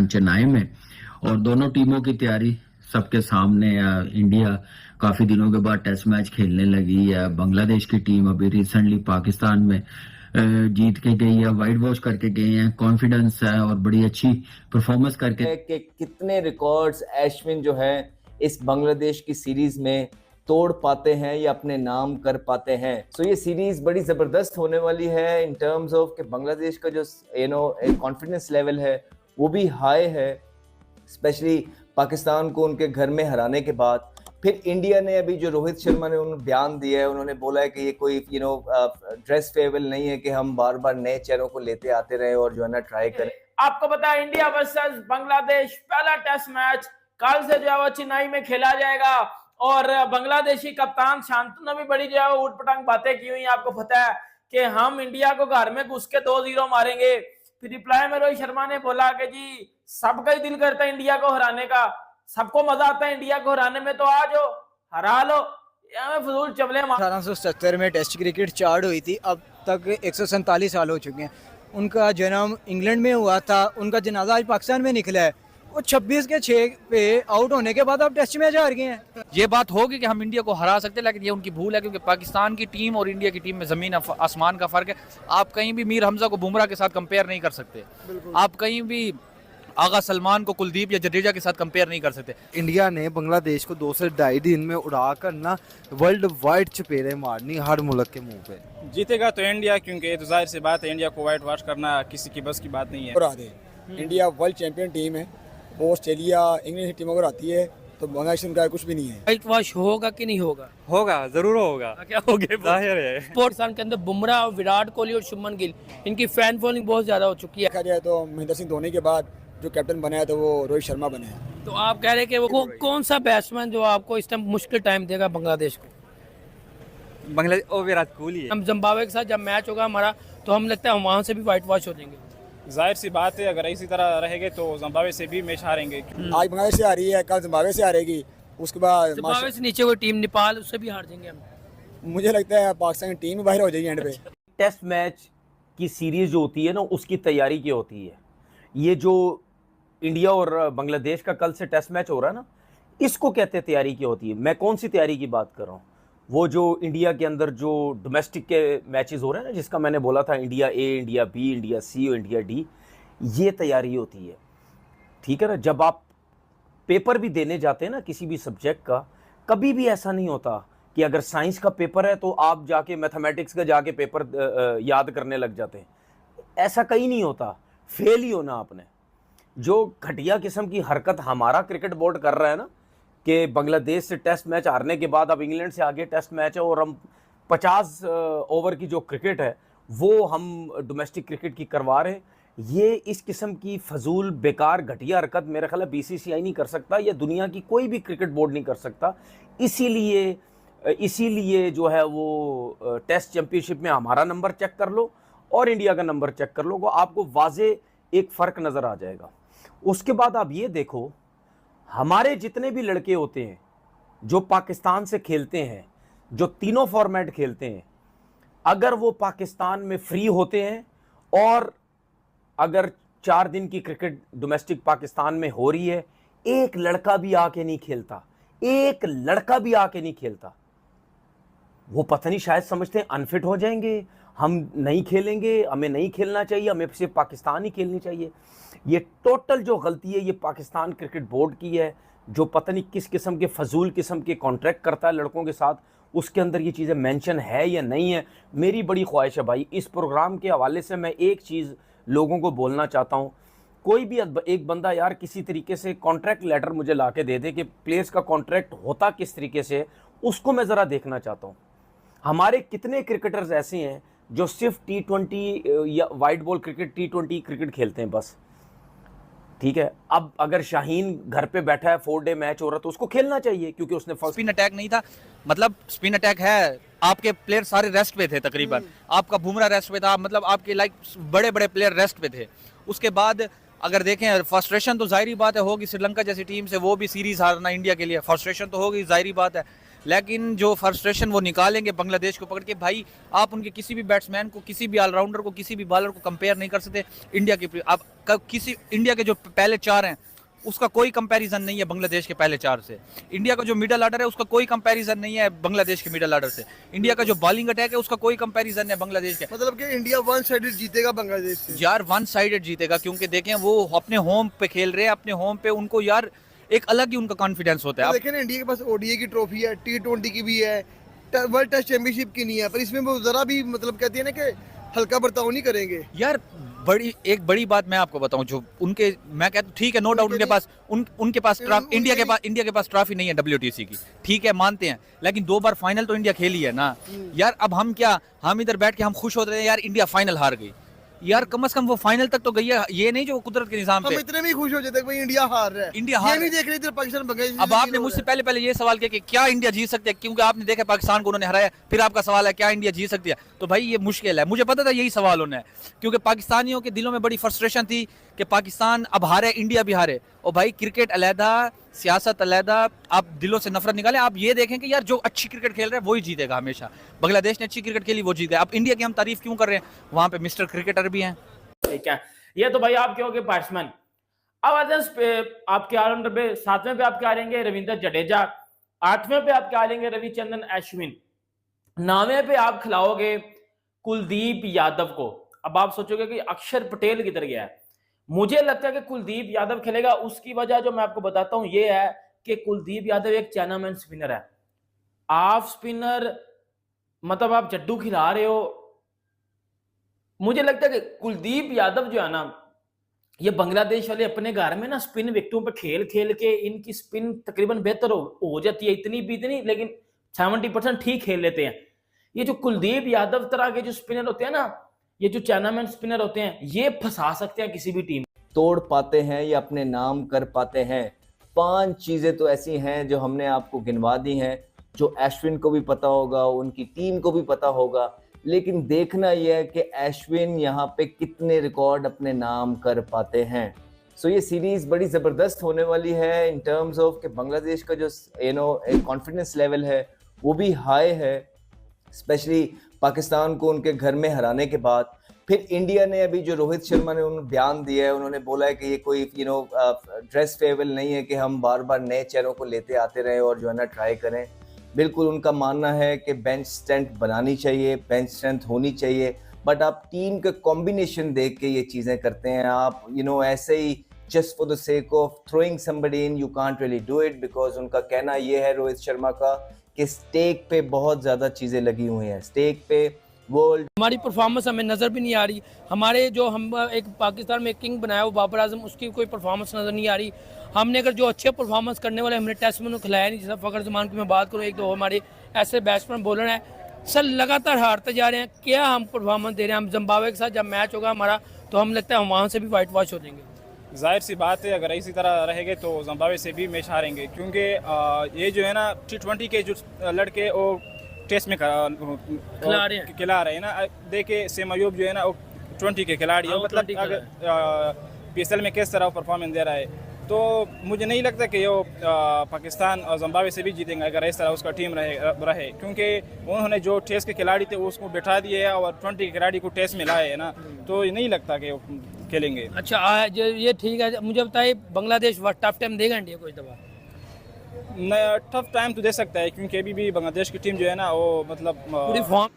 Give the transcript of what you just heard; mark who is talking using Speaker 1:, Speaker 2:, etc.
Speaker 1: पाकिस्तान चेन्नई में, और दोनों टीमों की तैयारी सबके सामने है। इंडिया काफी दिनों के बाद टेस्ट मैच खेलने लगी है। बांग्लादेश की टीम अभी रिसेंटली पाकिस्तान में जीत के गई है, वाइट वॉश करके गई है, कॉन्फिडेंस है और बड़ी अच्छी परफॉर्मेंस करके
Speaker 2: कि कितने रिकॉर्ड्स अश्विन जो है इस बांग्लादेश की सीरीज में तोड़ पाते हैं या अपने नाम कर पाते हैं। सो ये सीरीज बड़ी जबरदस्त होने वाली है इन टर्म्स ऑफ कि बांग्लादेश का जो कॉन्फिडेंस लेवल है वो भी हाई है, स्पेशली पाकिस्तान को उनके घर में हराने के बाद। फिर इंडिया ने अभी जो रोहित शर्मा ने उन्होंने बयान दिया है, उन्होंने बोला है कि ये कोई ड्रेस फेयरवेल नहीं है कि हम बार बार नए चेहरों को लेते आते रहे और जो है ना ट्राई करें।
Speaker 3: आपको पता है इंडिया वर्सेस बांग्लादेश पहला टेस्ट मैच कल से जो है वो चेन्नई में खेला जाएगा, और बांग्लादेशी कप्तान शांतनु ने भी बड़ी जो है वो उटपटांग बातें की हुई। आपको पता है कि हम इंडिया को घर में घुस के 2-0 मारेंगे। फिर रिप्लाई में रोहित शर्मा ने बोला कि जी सबका ही दिल करता है इंडिया को हराने का, सबको मजा आता है इंडिया को हराने में, तो आ जाओ हरा लो। फजूल चबले
Speaker 4: 1870 में टेस्ट क्रिकेट स्टार्ट हुई थी, अब तक 147 साल हो चुके हैं। उनका जन्म इंग्लैंड में हुआ था, उनका जनाजा आज पाकिस्तान में निकला है। वो 26 के 6 पे आउट होने के बाद अब टेस्ट मैच हार गए हैं।
Speaker 5: ये बात होगी कि हम इंडिया को हरा सकते हैं, लेकिन ये उनकी भूल है, क्योंकि पाकिस्तान की टीम और इंडिया की टीम में ज़मीन आसमान का फ़र्क है। आप कहीं भी मीर हमजा को बुमराह के साथ कंपेयर नहीं कर सकते, आप कहीं भी आगा सलमान को कुलदीप या जडेजा के साथ कंपेयर नहीं कर सकते।
Speaker 6: इंडिया ने बांग्लादेश को 2 से 2.5 दिन में उड़ा कर ना वर्ल्ड वाइड चपेरे मारनी हर मुल्क के मुंह पे।
Speaker 7: जीतेगा तो इंडिया, क्योंकि ये तो जाहिर सी बात है इंडिया को वाइट वॉश करना किसी की बस की बात नहीं है।
Speaker 8: इंडिया वर्ल्ड चैंपियन टीम है, वो ऑस्ट्रेलिया इंग्लैंड की टीमों को आती है, तो बांग्लादेश का कुछ भी नहीं है।
Speaker 9: वाइट वॉश होगा कि नहीं होगा?
Speaker 7: होगा, जरूर होगा।
Speaker 5: क्या हो गया
Speaker 7: जाहिर है।
Speaker 9: पाकिस्तान के अंदर बुमराह, विराट कोहली और शुभमन गिल, इनकी फैन फॉलोइंग बहुत ज्यादा हो चुकी है।
Speaker 8: देखा जाए तो महेंद्र सिंह धोनी के बाद जो कैप्टन बना है तो वो रोहित शर्मा बने हैं।
Speaker 9: तो आप कह रहे हैं कि वो कौन सा बैट्समैन जो आपको इस टाइम मुश्किल टाइम देगा बांग्लादेश को?
Speaker 7: बांग्लादेश और विराट कोहली है।
Speaker 9: हम जिम्बाब्वे के साथ जब मैच होगा हमारा, तो हम लगता है हम वहाँ से भी वाइट वॉश हो जाएंगे।
Speaker 7: जाहिर सी बात है, अगर इसी तरह रहेंगे तो जिम्बाब्वे से भी मैच हारेंगे।
Speaker 8: आज बांग्लादेश से आ रही है, कल जिम्बाब्वे से हारेगी, उसके बाद
Speaker 9: जिम्बाब्वे से नीचे कोई टीम नेपाल, उससे भी हार जाएंगे हम।
Speaker 8: मुझे लगता है पाकिस्तान की टीम बाहर हो जाएगी एंड पे।
Speaker 2: टेस्ट मैच की सीरीज जो होती है ना, उसकी तैयारी की होती है। ये जो इंडिया और बांग्लादेश का कल से टेस्ट मैच हो रहा है ना, इसको कहते हैं तैयारी की होती है। मैं कौन सी तैयारी की बात कर रहा हूँ? वो जो इंडिया के अंदर जो डोमेस्टिक के मैचेस हो रहे हैं ना, जिसका मैंने बोला था इंडिया ए, इंडिया बी, इंडिया सी और इंडिया डी, ये तैयारी होती है। ठीक है ना। जब आप पेपर भी देने जाते हैं ना किसी भी सब्जेक्ट का, कभी भी ऐसा नहीं होता कि अगर साइंस का पेपर है तो आप जाके मैथमेटिक्स का जाके पेपर याद करने लग जाते हैं। ऐसा कहीं नहीं होता, फेल ही होना आपने। जो घटिया किस्म की हरकत हमारा क्रिकेट बोर्ड कर रहा है ना, कि बांग्लादेश से टेस्ट मैच हारने के बाद अब इंग्लैंड से आगे टेस्ट मैच है और हम 50 ओवर की जो क्रिकेट है वो हम डोमेस्टिक क्रिकेट की करवा रहे हैं, ये इस किस्म की फजूल बेकार घटिया हरकत मेरा ख्याल है बीसीसीआई नहीं कर सकता, या दुनिया की कोई भी क्रिकेट बोर्ड नहीं कर सकता। इसीलिए जो है वो टेस्ट चैंपियनशिप में हमारा नंबर चेक कर लो और इंडिया का नंबर चेक कर लो, आपको वाजे एक फ़र्क नज़र आ जाएगा। उसके बाद आप ये देखो, हमारे जितने भी लड़के होते हैं जो पाकिस्तान से खेलते हैं, जो तीनों फॉर्मेट खेलते हैं, अगर वो पाकिस्तान में फ्री होते हैं और अगर 4 दिन की क्रिकेट डोमेस्टिक पाकिस्तान में हो रही है, एक लड़का भी आके नहीं खेलता, एक लड़का भी आके नहीं खेलता। वो पता नहीं, शायद समझते हैं अनफिट हो जाएंगे, हम नहीं खेलेंगे, हमें नहीं खेलना चाहिए, हमें सिर्फ पाकिस्तान ही खेलनी चाहिए। ये टोटल जो गलती है ये पाकिस्तान क्रिकेट बोर्ड की है, जो पता नहीं किस किस्म के फजूल किस्म के कॉन्ट्रैक्ट करता है लड़कों के साथ, उसके अंदर ये चीज़ें मेंशन है या नहीं है। मेरी बड़ी ख्वाहिश है भाई, इस प्रोग्राम के हवाले से मैं एक चीज़ लोगों को बोलना चाहता हूँ, कोई भी एक बंदा यार किसी तरीके से कॉन्ट्रैक्ट लेटर मुझे ला के दे दे कि प्लेयर्स का कॉन्ट्रैक्ट होता किस तरीके से, उसको मैं ज़रा देखना चाहता हूँ। हमारे कितने क्रिकेटर्स ऐसे हैं जो सिर्फ T20 या white ball cricket, T20 cricket खेलते हैं बस। ठीक है, अब अगर शाहीन घर पे बैठा है, 4 डे मैच हो रहा तो उसको खेलना चाहिए, क्योंकि उसने
Speaker 5: स्पिन अटैक नहीं था, मतलब स्पिन अटैक है, आपके प्लेयर सारे रेस्ट पे थे तकरीबन, आपका बुमराह रेस्ट पे था, मतलब आपके बड़े बड़े प्लेयर रेस्ट पे थे। उसके बाद अगर देखें फ्रस्ट्रेशन तो जाहिर बात है होगी, श्रीलंका जैसी टीम से वो भी सीरीज हारना इंडिया के लिए फ्रस्ट्रेशन तो होगी, जाहिर बात है। लेकिन जो फ्रस्ट्रेशन वो निकालेंगे बांग्लादेश को पकड़ के, भाई आप उनके किसी भी बैट्समैन को, किसी भी ऑलराउंडर को, किसी भी बॉलर को कंपेयर नहीं कर सकते इंडिया के। आप किसी इंडिया के जो पहले 4 हैं उसका कोई कंपैरिजन नहीं है बांग्लादेश के पहले 4 से। इंडिया का जो मिडल ऑर्डर है उसका कोई कंपैरिजन नहीं है बांग्लादेश के मिडल ऑर्डर से। इंडिया का जो बॉलिंग अटैक है उसका कोई कंपैरिजन है बांग्लादेश के।
Speaker 6: मतलब कि इंडिया वन साइडेड जीतेगा बांग्लादेश से?
Speaker 5: यार वन साइडेड जीतेगा, क्योंकि देखें वो अपने होम पे खेल रहे हैं, अपने होम पे उनको यार एक अलग ही उनका कॉन्फिडेंस होता है।
Speaker 6: देखें ना, इंडिया के पास ओडीआई की ट्रॉफी है, T20 की भी है, वर्ल्ड टेस्ट चैंपियनशिप की नहीं है, पर इसमें वो जरा भी मतलब कहती है ना कि हल्का बर्ताव नहीं करेंगे।
Speaker 5: यार एक बड़ी बात मैं आपको बताऊं, जो उनके, मैं कहता हूं ठीक है, नो डाउट उनके पास इंडिया के पास ट्रॉफी नहीं है WTC की, ठीक है मानते हैं, लेकिन 2 बार फाइनल तो इंडिया खेली है ना यार। अब हम इधर बैठ के हम खुश होते हैं यार इंडिया फाइनल हार गई, यार कम से कम वो फाइनल तक तो गई है, ये नहीं जो कुदरत के निजाम पे।
Speaker 6: हम इतने भी खुश हो जाते हैं भाई इंडिया हार रहा है,
Speaker 5: इंडिया हार
Speaker 6: नहीं देख रही थी पाकिस्तान बांग्लादेश।
Speaker 5: अब आपने मुझसे पहले ये सवाल किया कि क्या इंडिया जीत सकती है, क्योंकि आपने देखा पाकिस्तान को उन्होंने हराया, फिर आपका सवाल है क्या इंडिया जीत सकती है। तो भाई ये मुश्किल है, मुझे पता था यही सवाल होना है, क्योंकि पाकिस्तानियों के दिलों में बड़ी फ्रस्ट्रेशन थी कि पाकिस्तान अब हारे, इंडिया भी हारे। और भाई क्रिकेट अलहदा, सियासत अलहदा, आप दिलों से नफरत निकालें। आप ये देखें कि यार जो अच्छी क्रिकेट खेल रहा है वही जीतेगा हमेशा। बांग्लादेश ने अच्छी क्रिकेट खेली, वो जीत गया। अब इंडिया की हम तारीफ क्यों कर रहे हैं, वहां पे मिस्टर क्रिकेटर भी हैं।
Speaker 3: ठीक है, ये तो भाई आपके हो गए बैट्समैन। अब आते हैं आपके ऑलराउंडर पे। 7वें पे आपके आ जाएंगे रविंद्र जडेजा, 8वें पे आपके आ जाएंगे रविचंद्रन अश्विन, 9वें पे आप खिलाओगे कुलदीप यादव को। अब आप सोचोगे कि अक्षर पटेल किधर गया है। मुझे लगता है कि कुलदीप यादव खेलेगा। उसकी वजह जो मैं आपको बताता हूं ये है कि कुलदीप यादव एक चाइनामैन स्पिनर है, ऑफ स्पिनर, मतलब आप जड्डू खिला रहे हो। मुझे लगता है कि कुलदीप यादव जो है ना, ये बांग्लादेश वाले अपने घर में ना स्पिन विकेटों पे खेल खेल के इनकी स्पिन तकरीबन बेहतर हो जाती है, इतनी भी इतनी, लेकिन 70% ठीक खेल लेते हैं। ये जो कुलदीप यादव तरह के जो स्पिनर होते हैं ना, ये जो चाइनामैन स्पिनर होते हैं, ये फंसा सकते हैं किसी भी टीम।
Speaker 10: तोड़ पाते हैं या अपने नाम कर पाते हैं। 5 चीजें तो ऐसी हैं जो हमने आपको गिनवा दी हैं, जो अश्विन को भी पता होगा, उनकी टीम को भी पता होगा, लेकिन देखना यह है कि अश्विन यहाँ पे कितने रिकॉर्ड अपने नाम कर पाते हैं। सो ये सीरीज बड़ी ज़बरदस्त होने वाली है इन टर्म्स ऑफ कि बांग्लादेश का जो कॉन्फिडेंस लेवल है वो भी हाई है, स्पेशली पाकिस्तान को उनके घर में हराने के बाद। फिर इंडिया ने अभी जो रोहित शर्मा ने उन्होंने बयान दिया है, उन्होंने बोला है कि ये कोई ड्रेस फेवल नहीं है कि हम बार बार नए चेहरों को लेते आते रहें और जो है ना ट्राई करें। बिल्कुल उनका मानना है कि बेंच स्ट्रेंथ बनानी चाहिए, बेंच स्ट्रेंथ होनी चाहिए, बट आप टीम का कॉम्बिनेशन देख के ये चीज़ें करते हैं। आप ऐसे ही just for the sake of throwing somebody in, you can't really do it, because उनका कहना ये है रोहित शर्मा का कि स्टेक पे बहुत ज़्यादा चीज़ें लगी हुई हैं, स्टेक पे वर्ल्ड।
Speaker 9: हमारी परफॉर्मेंस हमें नज़र भी नहीं आ रही। हमारे जो हम एक पाकिस्तान में किंग बनाया वो बाबर आजम, उसकी कोई परफॉर्मेंस नज़र नहीं आ रही। हमने अगर जो अच्छे परफॉर्मेंस करने वाले हमने टेस्ट में उन्हें खिलाया नहीं। जैसा फ़खर जमान की मैं बात करूँ, 1-2 हमारे ऐसे बैट्समैन बॉलर हैं सर लगातार हारते जा रहे हैं। क्या हम परफॉर्मेंस दे रहे हैं? हम जिम्बाब्वे के साथ जब मैच होगा हमारा तो हम लगता है हम वहाँ से भी वाइट वॉश हो जाएंगे।
Speaker 7: जाहिर सी बात है, अगर इसी तरह रहेंगे तो जिम्बाब्वे से भी मैच हारेंगे, क्योंकि ये जो है ना T20 के जो लड़के वो टेस्ट में खिला रहे हैं ना। देखिए सेम अयूब जो है ना वो 20 के खिलाड़ी है, मतलब अगर PSL में किस तरह परफॉर्मेंस दे रहा है, तो मुझे नहीं लगता कि वो पाकिस्तान और जिम्बाब्वे से भी जीतेंगे अगर इस तरह उसका टीम रहे, क्योंकि उन्होंने जो टेस्ट के खिलाड़ी थे उसको बैठा दिए है और 20 के खिलाड़ी को टेस्ट में लाए है ना, तो ये नहीं लगता कि वो खेलेंगे।
Speaker 9: अच्छा ये ठीक है, मुझे बताइए बांग्लादेश टफ टाइम देगा इंडिया को इस दफा?
Speaker 7: टफ टाइम तो दे सकता है, क्योंकि अभी भी बांग्लादेश की टीम जो है ना वो मतलब
Speaker 9: पूरी फॉर्म